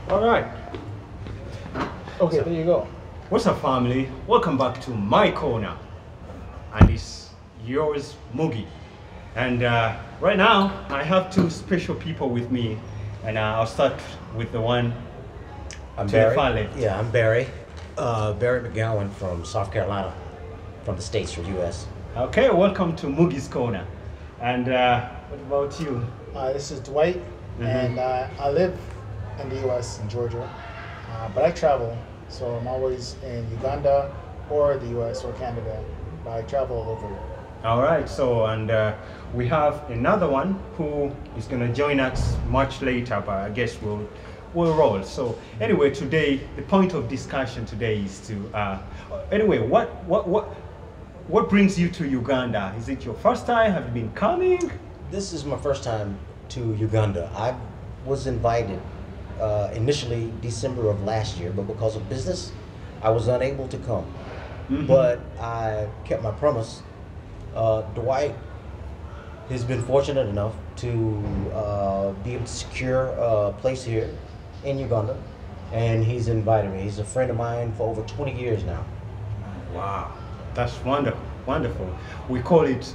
All right. Okay, there you go. What's up, family? Welcome back to my corner, and it's yours, Mugi. And right now, I have two special people with me, and I'll start with the one I'm to Bary. the far left. Yeah, I'm Bary. Bary McGowan from South Carolina, from the States, from U.S. Okay, welcome to Mugi's corner. And what about you? This is Dwight, and I live in the U.S. in Georgia, but I travel, so I'm always in Uganda or the U.S. or Canada. But I travel all over. All right, so and we have another one who is going to join us much later, but I guess we'll roll. So anyway, today the point of discussion today is to anyway, what brings you to Uganda? Is it your first time? Have you been coming? This is my first time to Uganda. I was invited initially December of last year, but because of business, I was unable to come. But I kept my promise. Dwight has been fortunate enough to be able to secure a place here in Uganda, and he's invited me. He's a friend of mine for over 20 years now. Wow, that's wonderful, wonderful. We call it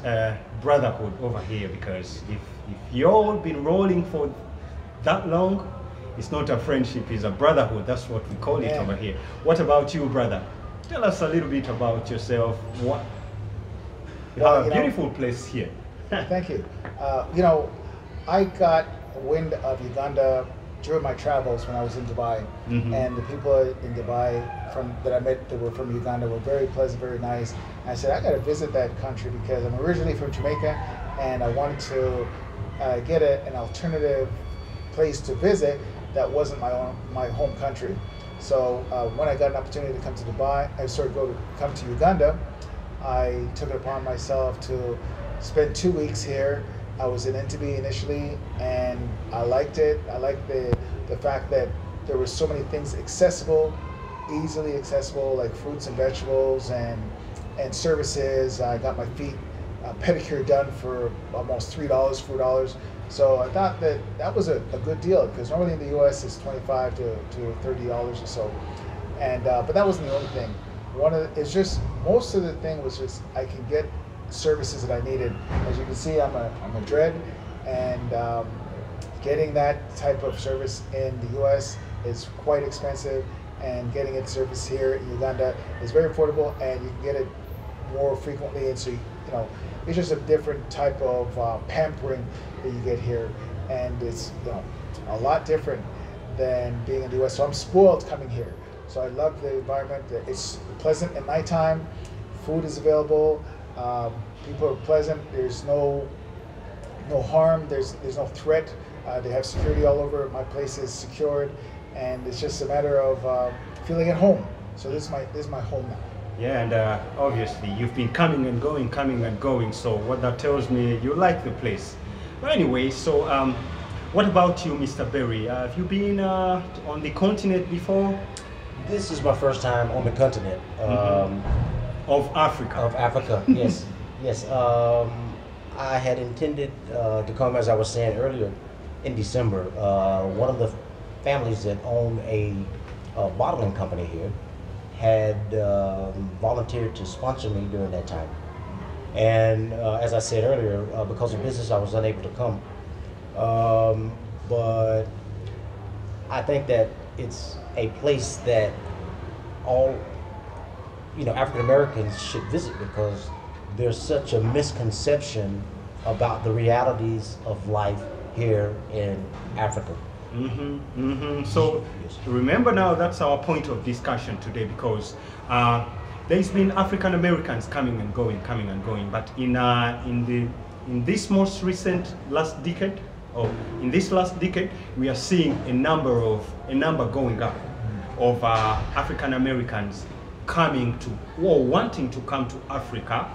brotherhood over here because if you've been rolling for that long, it's not a friendship, it's a brotherhood. That's what we call it over here. What about you, brother? Tell us a little bit about yourself. You have a beautiful place here. Thank you. I got wind of Uganda during my travels when I was in Dubai, and the people in Dubai that I met that were from Uganda were very pleasant, very nice. And I said, I got to visit that country because I'm originally from Jamaica, and I wanted to get an alternative place to visit that wasn't my home country. So when I got an opportunity to come to Dubai, come to Uganda, I took it upon myself to spend 2 weeks here. I was in Entebbe initially, and I liked it. I liked the fact that there were so many things accessible, easily accessible, like fruits and vegetables and services. I got my feet pedicure done for almost $3, $4. So I thought that was a good deal because normally in the U.S. it's $25 to $30 or so, and but that wasn't the only thing. Most of the thing was just I can get services that I needed. As you can see, I'm a dread, and getting that type of service in the U.S. is quite expensive, and getting it serviced here in Uganda is very affordable, and you can get it more frequently. And so it's just a different type of pampering that you get here, and it's a lot different than being in the U.S. So I'm spoiled coming here. So I love the environment. It's pleasant at nighttime. Food is available. People are pleasant. There's no harm. There's no threat. They have security all over. My place is secured, and it's just a matter of feeling at home. So this is my home now. Yeah, and obviously you've been coming and going. So what that tells me, you like the place. But anyway, so what about you, Mr. Bary? Have you been on the continent before? This is my first time on the continent. Of Africa. Of Africa, yes. Yes. I had intended to come, as I was saying earlier, in December. One of the families that owned a bottling company here had volunteered to sponsor me during that time. And as I said earlier, because of business, I was unable to come. But I think that it's a place that all African Americans should visit because there's such a misconception about the realities of life here in Africa. So remember now, that's our point of discussion today because there's been African Americans coming and going, but in this most recent last decade, we are seeing a number going up of African Americans coming to or wanting to come to Africa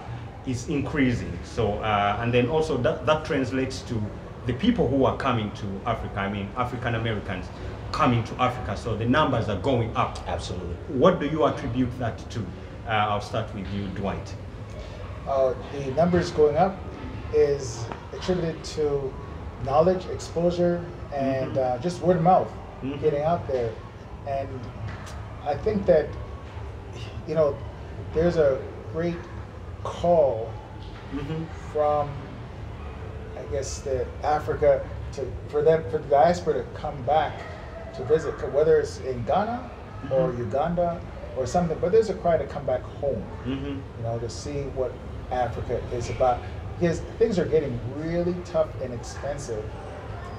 is increasing. So and then also that translates to the people who are coming to Africa. I mean, African Americans coming to Africa. So the numbers are going up. Absolutely. What do you attribute that to? I'll start with you, Dwight. The numbers going up is attributed to knowledge, exposure, and just word of mouth. getting out there. And I think that, you know, there's a great call from, I guess, Africa for the diaspora to come back to visit, whether it's in Ghana or Uganda or something, but there's a cry to come back home, you know, to see what Africa is about. Because things are getting really tough and expensive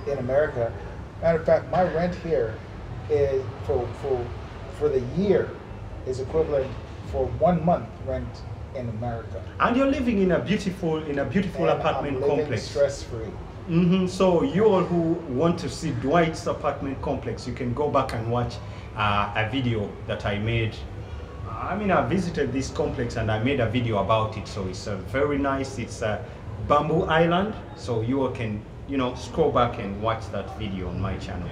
in America. Matter of fact, my rent here is for the year is equivalent for 1 month rent in America. And you're living in a beautiful apartment complex. Stress-free. So you all who want to see Dwight's apartment complex, you can go back and watch a video that I made. I mean, I visited this complex and I made a video about it. So it's very nice. It's a bamboo island. So you all can, you know, scroll back and watch that video on my channel.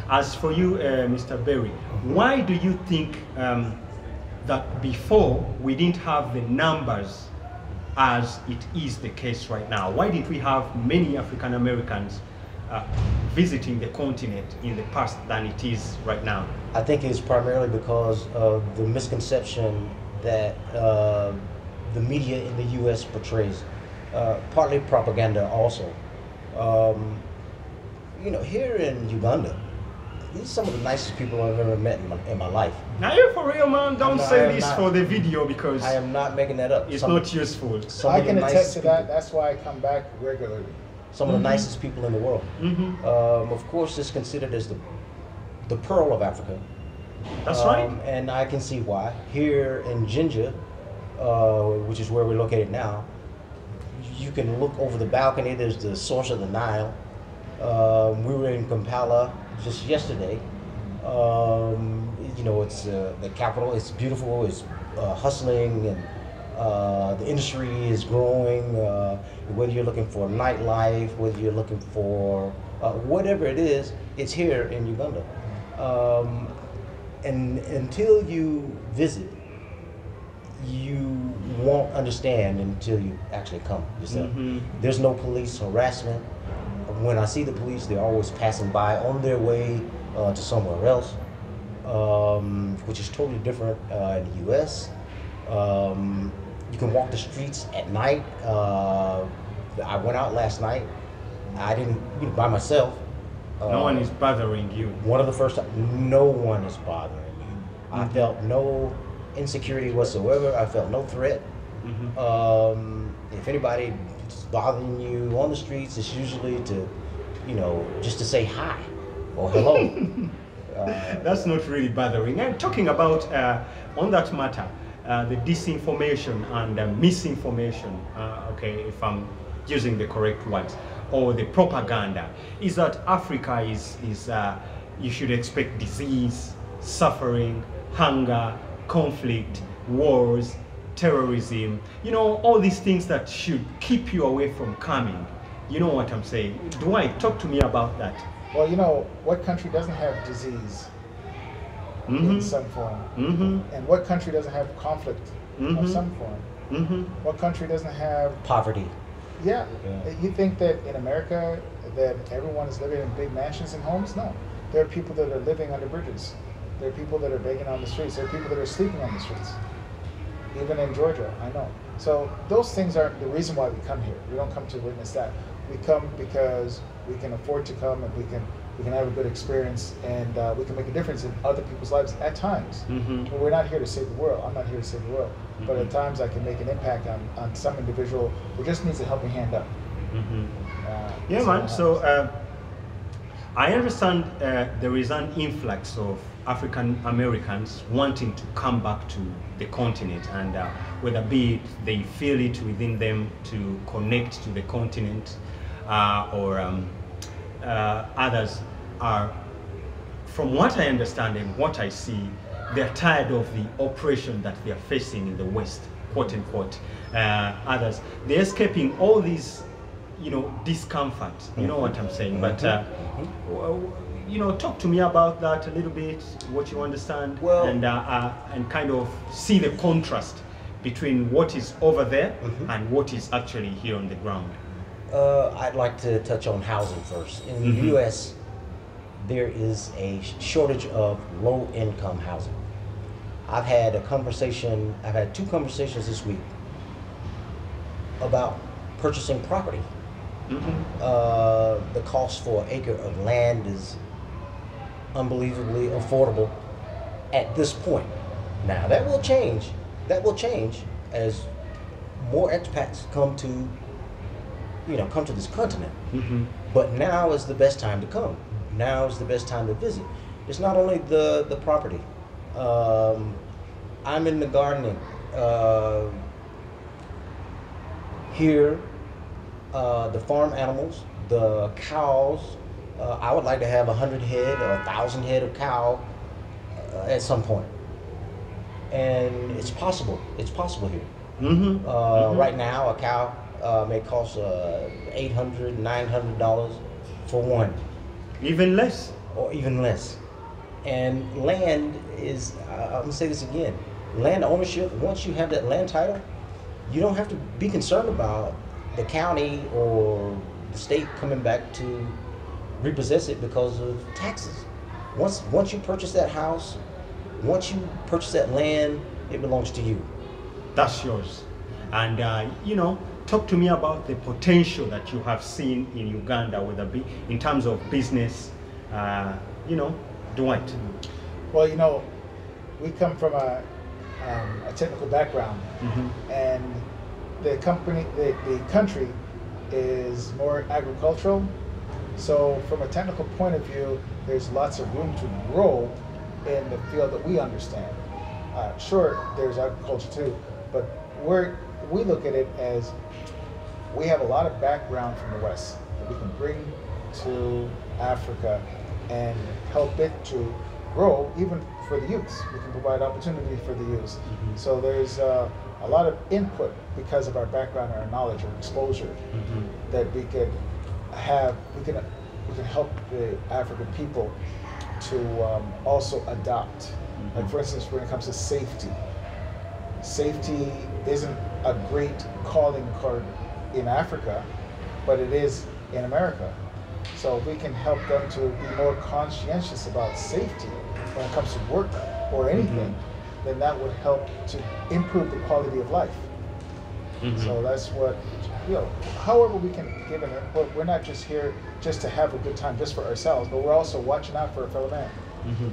As for you, Mr. Bary, why do you think that before we didn't have the numbers as it is the case right now? Why did we have many African Americans visiting the continent in the past than it is right now? I think it's primarily because of the misconception that the media in the U.S. portrays, partly propaganda also. You know, here in Uganda, these are some of the nicest people I've ever met in my life. Now you're for real, man. Don't say this for the video because I am not making that up. It's not useful. I can attest to that. That's why I come back regularly. Some of the nicest people in the world. Of course, it's considered as the pearl of Africa. That's right. And I can see why. Here in Jinja, which is where we're located now, you can look over the balcony. There's the source of the Nile. We were in Kampala just yesterday. You know, it's the capital. It's beautiful. It's hustling, and the industry is growing. Whether you're looking for nightlife, whether you're looking for whatever it is, it's here in Uganda. And until you visit, you won't understand until you actually come yourself. There's no police harassment. When I see the police, they're always passing by on their way to somewhere else, which is totally different in the U.S. You can walk the streets at night. I went out last night. I didn't, by myself. No one is bothering you. One of the first times, no one is bothering you. I felt no insecurity whatsoever. I felt no threat. If anybody is bothering you on the streets, it's usually to, you know, just to say hi or hello. That's not really bothering. And talking about, on that matter, the disinformation and misinformation, okay, if I'm using the correct words, or the propaganda, is that Africa is you should expect disease, suffering, hunger, conflict, wars, terrorism, you know, all these things that should keep you away from coming. You know what I'm saying? Dwight, talk to me about that. Well, you know, what country doesn't have disease in some form? And what country doesn't have conflict of some form? What country doesn't have poverty? Yeah. You think that in America that everyone is living in big mansions and homes? No. There are people that are living under bridges. There are people that are begging on the streets. There are people that are sleeping on the streets. Even in Georgia, I know. So those things aren't the reason why we come here. We don't come to witness that. We come because we can afford to come, and we can have a good experience, and we can make a difference in other people's lives at times. But we're not here to save the world. I'm not here to save the world. But at times I can make an impact on some individual who just needs a helping hand up. Yeah, man. So I understand there is an influx of African Americans wanting to come back to the continent, and whether be it they feel it within them to connect to the continent, or others are, from what I understand and what I see, they're tired of the oppression that they are facing in the West, quote unquote. Others, they're escaping all these, you know, discomfort. You know what I'm saying? But you know, talk to me about that a little bit, what you understand, well, and kind of see the contrast between what is over there and what is actually here on the ground. I'd like to touch on housing first. In the U.S., there is a shortage of low-income housing. I've had two conversations this week about purchasing property. The cost for an acre of land is unbelievably affordable at this point. Now that will change. That will change as more expats come to this continent. But now is the best time to come. Now is the best time to visit. It's not only the property. I'm in the gardening. Here, the farm animals, the cows, I would like to have 100 head or 1,000 head of cow at some point. And it's possible. It's possible here. Right now, a cow may cost $800, $900 for one. Even less? Or even less. And land is, I'm going to say this again, land ownership, once you have that land title, you don't have to be concerned about the county or the state coming back to repossess it because of taxes. Once you purchase that house, once you purchase that land, it belongs to you. That's yours. And talk to me about the potential that you have seen in Uganda in terms of business, Dwight. Well, we come from a technical background, and the country is more agricultural. So from a technical point of view, there's lots of room to grow in the field that we understand. Sure, there's agriculture too, but we look at it as we have a lot of background from the West that we can bring to Africa and help it to grow, even for the youth. We can provide opportunity for the youth. So there's a lot of input because of our background, our knowledge, our exposure that we could have. We can help the African people to also adopt. Like for instance, when it comes to safety isn't a great calling card in Africa, but it is in America. So if we can help them to be more conscientious about safety when it comes to work or anything, then that would help to improve the quality of life. So that's what, however we can give it, but we're not just here just to have a good time just for ourselves, but we're also watching out for a fellow man.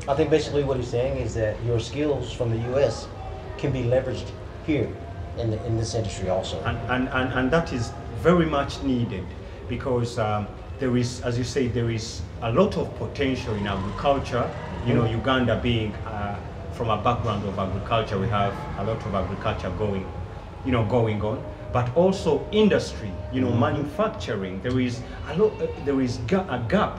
I think basically what he's saying is that your skills from the U.S. can be leveraged here in this industry also. And that is very much needed because there is, as you say, there is a lot of potential in agriculture. Uganda being from a background of agriculture, we have a lot of agriculture going on. But also industry, manufacturing. There is a gap,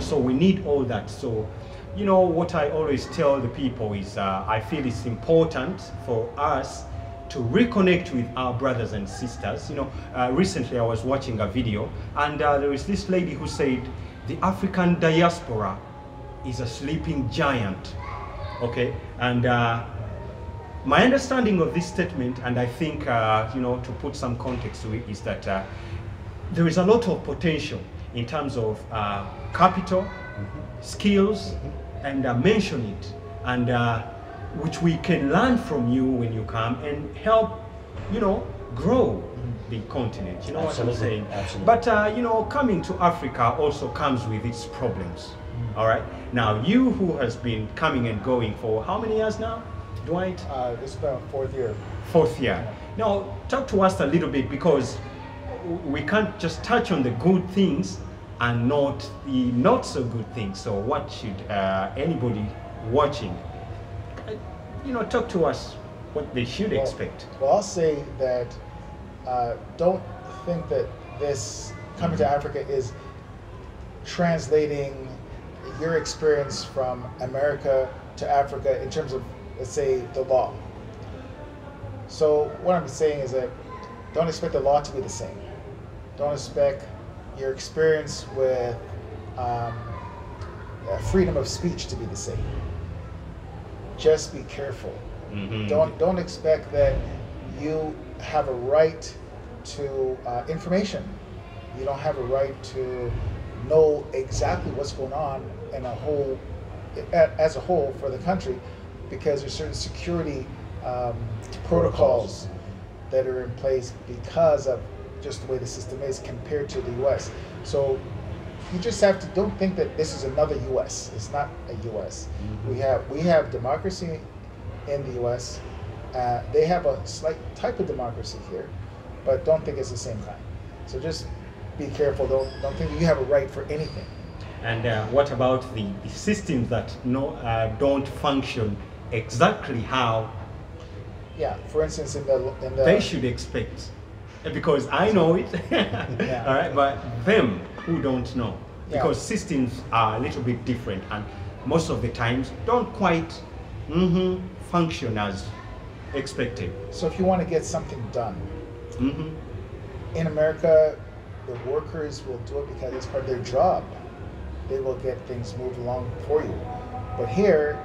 So we need all that. So, what I always tell the people is, I feel it's important for us to reconnect with our brothers and sisters. Recently I was watching a video, and there is this lady who said, the African diaspora is a sleeping giant. Okay, and my understanding of this statement, and I think to put some context to it, is that there is a lot of potential in terms of capital, skills, and mention it, and which we can learn from you when you come and help, grow the continent. You know what I'm saying? Absolutely. But coming to Africa also comes with its problems. All right. Now, you who has been coming and going for how many years now, Dwight? This is about fourth year. Fourth year. Now, talk to us a little bit, because we can't just touch on the good things and not the not so good things. So what should anybody watching, talk to us what they should expect? Well, I'll say that don't think that this coming to Africa is translating your experience from America to Africa in terms of, let's say, the law. So what I'm saying is that don't expect the law to be the same. Don't expect your experience with freedom of speech to be the same. Just be careful. Don't expect that you have a right to information. You don't have a right to know exactly what's going on in as a whole for the country, because there's certain security protocols that are in place because of just the way the system is compared to the U.S. So you just have to, don't think that this is another U.S. It's not a U.S. Mm-hmm. We have democracy in the U.S. They have a slight type of democracy here, but don't think it's the same kind. So just be careful. Don't think you have a right for anything. And what about the systems that don't function exactly how Yeah, for instance, in the they should expect? Because I know it, Yeah. all right, but them who don't know, Yeah. because systems are a little bit different, and most of the times don't quite function as expected. So if you want to get something done Mm-hmm. in America, the workers will do it because it's part of their job. They will get things moved along for you. But here,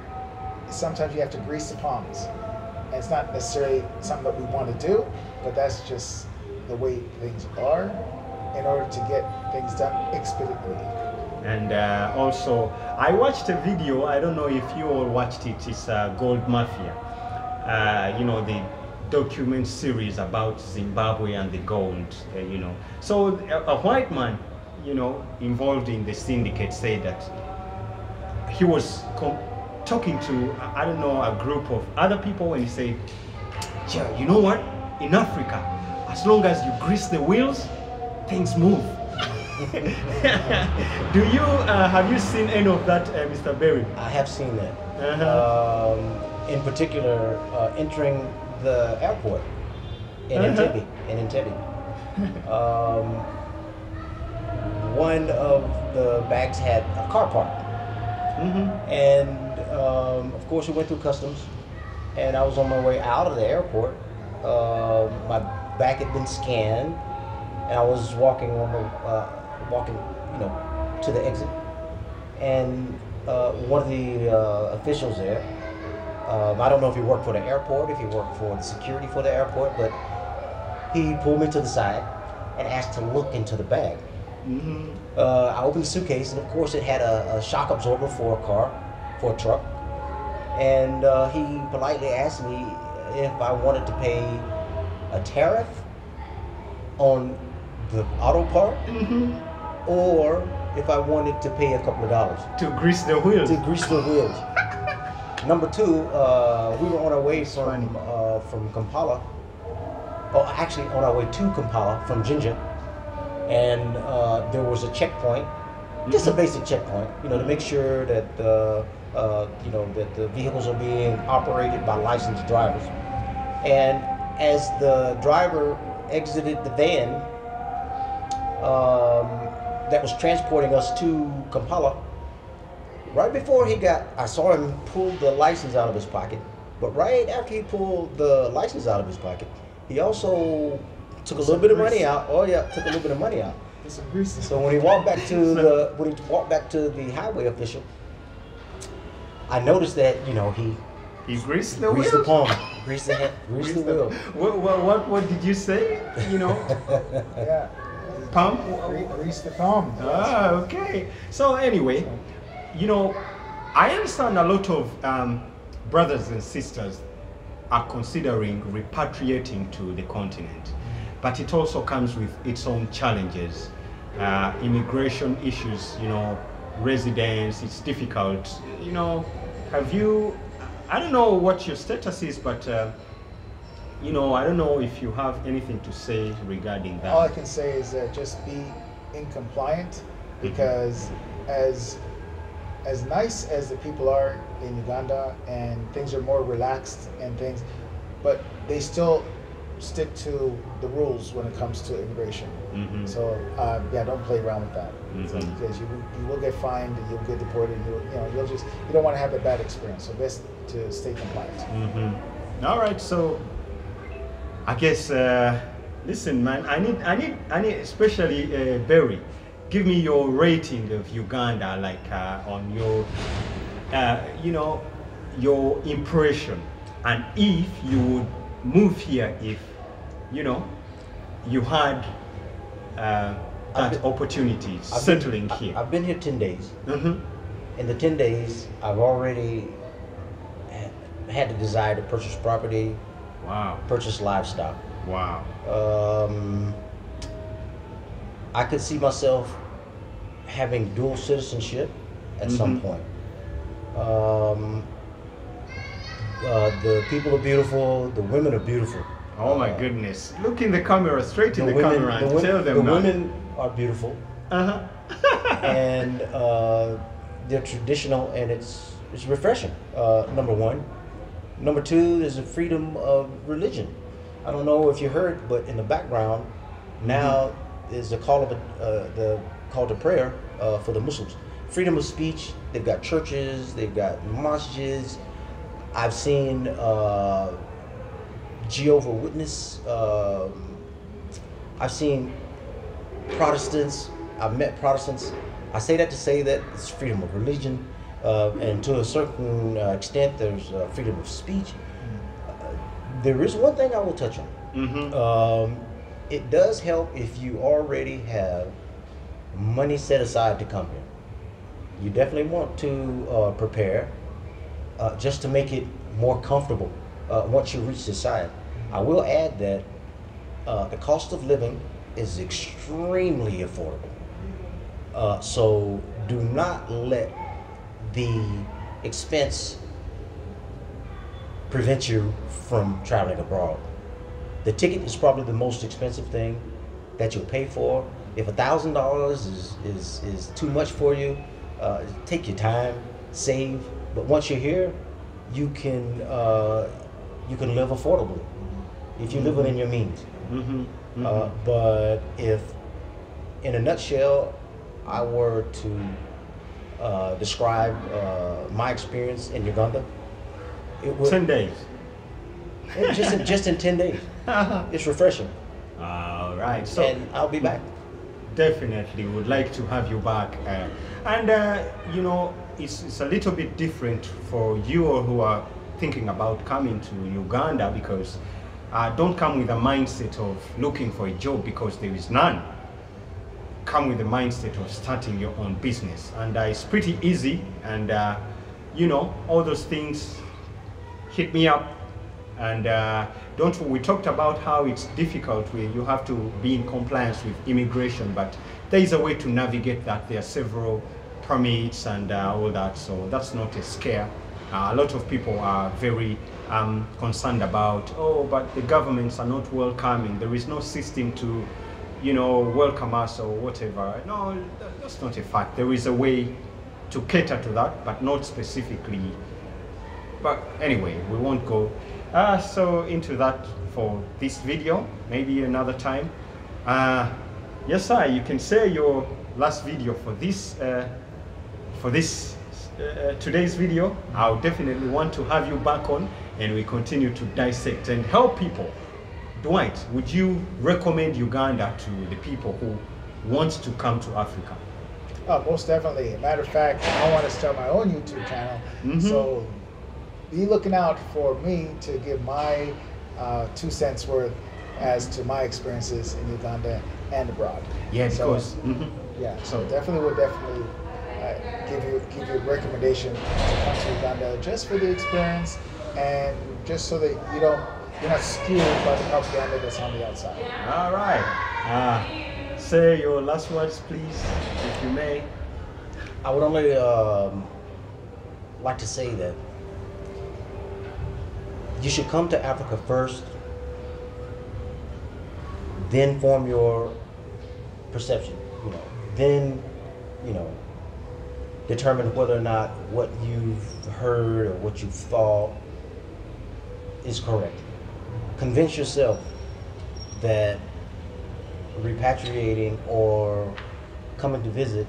sometimes you have to grease the palms. And it's not necessarily something that we want to do, but that's just the way things are in order to get things done expediently. And also, I watched a video, I don't know if you all watched it, it's Gold Mafia. You know, the document series about Zimbabwe and the gold, you know. So a white man, you know, involved in the syndicate said that he was talking to, I don't know, a group of other people, and he said, yeah, you know what, in Africa, as long as you grease the wheels, things move. Have you seen any of that, Mr. Bary? I have seen that. In particular, entering the airport in Entebbe. One of the bags had a car park, and of course we went through customs, and I was on my way out of the airport. My bag had been scanned, and I was walking you know, to the exit, and one of the officials there, I don't know if he worked for the airport, if he worked for the security for the airport, but he pulled me to the side and asked to look into the bag. I opened the suitcase, and of course it had a shock absorber for a truck, and he politely asked me if I wanted to pay a tariff on the auto part, or if I wanted to pay a couple of dollars to grease the wheels. To grease the wheels. Number two, we were on our way from Kampala. Oh, actually on our way to Kampala from Jinja, and there was a checkpoint, just a basic checkpoint, you know, to make sure that you know, that the vehicles are being operated by licensed drivers. And as the driver exited the van that was transporting us to Kampala, right before I saw him pull the license out of his pocket, but right after he pulled the license out of his pocket, he also took a little bit of money out. Oh yeah, took a little bit of money out. So when he walked back to the highway official, I noticed that, you know, he greased the greased wheels? the palm, greased the head, greased the wheel. What did you say? You know, Yeah. palm. Grease the palm. Ah, okay. So anyway, you know, I understand a lot of brothers and sisters are considering repatriating to the continent, but it also comes with its own challenges, immigration issues, you know, residence, it's difficult, you know. Have you, I don't know what your status is, but you know, I don't know if you have anything to say regarding that. All I can say is that just be in compliant, because as nice as the people are in Uganda, and things are more relaxed and things, but they still stick to the rules when it comes to immigration. So yeah, don't play around with that, because you will get fined and you'll get deported. You don't want to have a bad experience. So best to stay compliant. All right, so I guess listen, man, I need especially Bary. Give me your rating of Uganda, like on your, you know, your impression, and if you would move here, if, you know, you had that opportunity settling here? I've been here 10 days. Mm-hmm. In the 10 days, I've already had the desire to purchase property, Wow. purchase livestock. Wow. I could see myself having dual citizenship at some point. The people are beautiful, the women are beautiful. Oh my goodness. Look in the camera, straight in the camera and tell them the now. women are beautiful. Uh-huh. And they're traditional, and it's refreshing. Number one. Number two, there's a freedom of religion. I don't know if you heard, but in the background now is the call to prayer for the Muslims. Freedom of speech. They've got churches. They've got masjids. I've seen Jehovah's Witness. I've seen Protestants. I've met Protestants. I say that to say that it's freedom of religion, and to a certain extent, there's freedom of speech. There is one thing I will touch on. It does help if you already have money set aside to come here. You definitely want to prepare just to make it more comfortable once you reach this side. I will add that the cost of living is extremely affordable. So do not let the expense prevent you from traveling abroad. The ticket is probably the most expensive thing that you'll pay for. If $1,000 is too much for you, take your time, save. But once you're here, you can live affordably if you live within your means. But if, in a nutshell, I were to describe my experience in Uganda, it would 10 days. just in 10 days. It's refreshing. All right. So And I'll be back. definitely would like to have you back. You know, it's a little bit different for you who are thinking about coming to Uganda, because don't come with a mindset of looking for a job, because there is none. Come with the mindset of starting your own business, and it's pretty easy. And you know, all those things, hit me up. And we talked about how it's difficult where you have to be in compliance with immigration, but there is a way to navigate that. There are several permits and all that, so that's not a scare. A lot of people are very concerned about, oh, but the governments are not welcoming. There is no system to, you know, welcome us or whatever. No, that's not a fact. There is a way to cater to that, but not specifically. But anyway, we won't go so into that for this video. Maybe another time. Yes, sir. You can say your last video for this today's video. I'll definitely want to have you back on, and we continue to dissect and help people. Dwight, would you recommend Uganda to the people who want to come to Africa? Most definitely. Matter of fact, I want to start my own YouTube channel. So be looking out for me to give my 2 cents worth as to my experiences in Uganda and abroad. Yeah, because yeah, so definitely would give you a recommendation to come to Uganda just for the experience, and just so that you're not skewed by the propaganda that's on the outside. All right. Say your last words, please, if you may. I would only like to say that you should come to Africa first, then form your perception. Then determine whether or not what you've heard or what you've thought is correct. Convince yourself that repatriating or coming to visit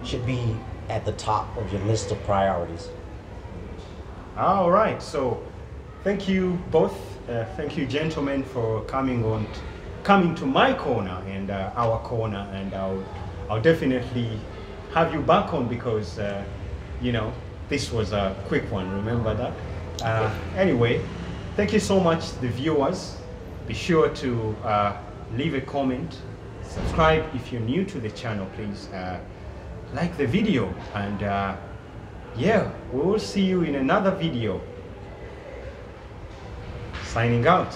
should be at the top of your list of priorities. All right, so thank you both. Thank you, gentlemen, for coming to my corner and our corner, and I'll definitely have you back on, because this was a quick one. Remember that. Anyway, thank you so much, the viewers. Be sure to leave a comment, subscribe. If you're new to the channel, please like the video, and yeah, we will see you in another video. Signing out.